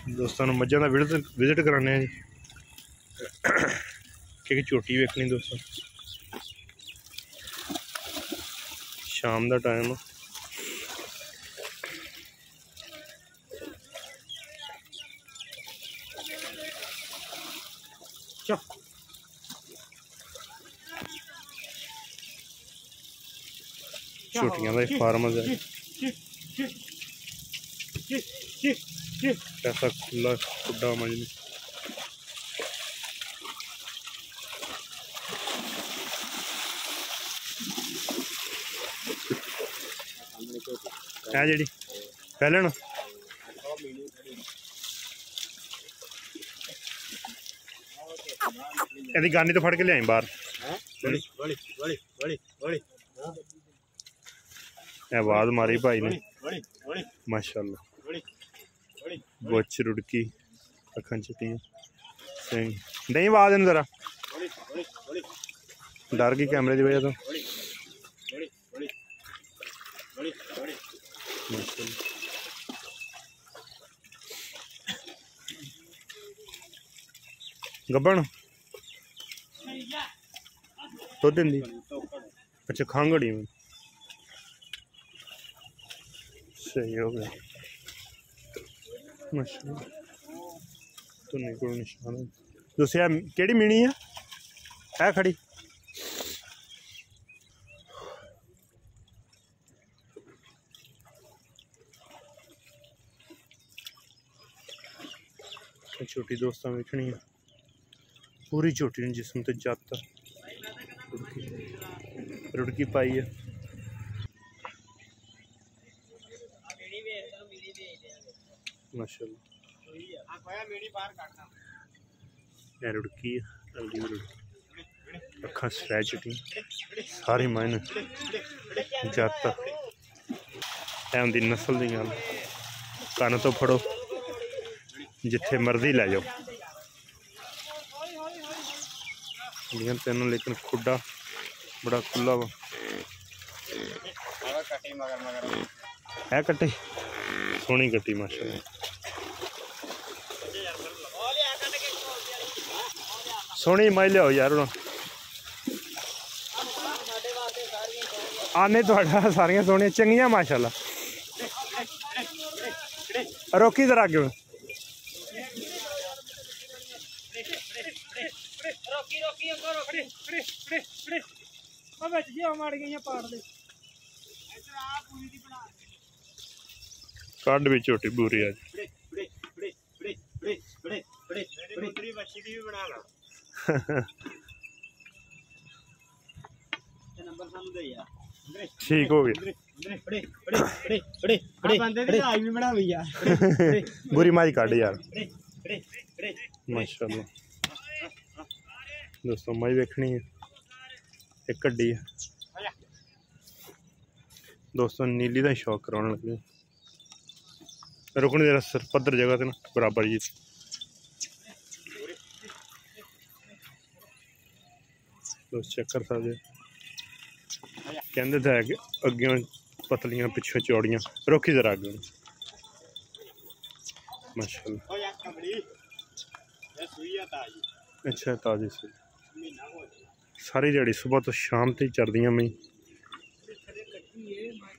दोस्तों मज्जां दा विजिट कराने जी कि झोटी वेखनी दोस्तों। शाम का टाइम झोटियां का फार्म है। ऐसा खुला खुड्डा मजनी है जी पहले ना यदि गानी तो फड़ के लिया बाहर आवाज मारी भाई ने माशाल्लाह। बुच रुड़की अखा चिट्टियां नहीं आवाज न जरा डर गई कैमरे की वजह तो। गब्बन तो दी अच्छा खांगड़ी में सही हो गया माशाल्लाह। तो निकल निशान दूसरी केड़ी मीनी है खड़ी छोटी दोस्तों वेखनी है पूरी छोटी ने जिसम तो जत रुड़की पाई है। माशाल्लाह रुड़की अखा स्ट्रैच सारी मायने जत उनकी नस्ल दी गल कन तो फड़ो जिथे मर्जी लै जाओ तेनों लेकिन खुड्डा बड़ा खुला वा है कट्टी सोहनी कट्टी माशाल्लाह। सोहनी माई लियाओ यार हूँ आने थोड़ा सारिया सोहनिया चंगियां माशाल्लाह। रोकी जरा अगे कड भी झोटी पूरी आज ठीक हो गया बुरी मारी कड यार माशाल्लाह। दोस्तों मई वेखनी है एक कड्डी है दोस्तों नीली का शौक कराने लगे रुकने जरा सर पद्धर जगह ते ना बराबर जी दोस्त चेक कर सकते कहते थे कि अगे पतलियां पिछों चौड़ियां रोकी जरा अगे माशाल्लाह। अच्छा ताजी सी सारी दिहाड़ी सुबह तो शाम तक चरदियां मई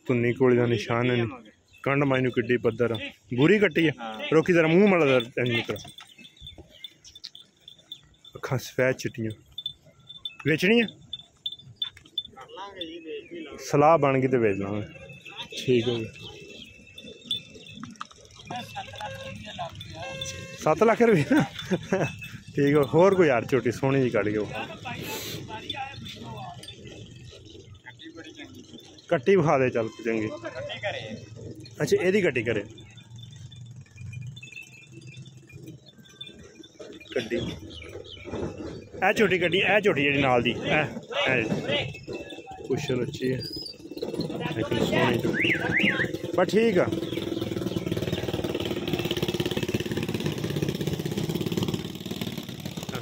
धुन्नी कोली का निशान है कंड माई किड्डी पद्धर बुरी कट्टी है रोकी जरा मूँह माड़ा निकल अखा सफेद चिट्टियां बेचनी है सलाह बन गई तो बेच लाँगे ठीक हो गया 7 लाख रुपये ठीक है होर कोई यार छोटी सोहनी जी कट गए कट्टी विखा दे चल चंगी अच्छा एदी कट्टी करे कड्डी ए छोटी कड्डी ए छोटी जी नाल दी कुशन अच्छी है लेकिन सोहनी बस ठीक है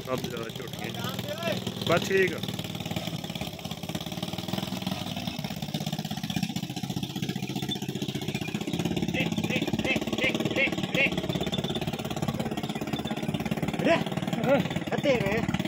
सब ज़्यादा छोटी है बस ठीक है। तेरे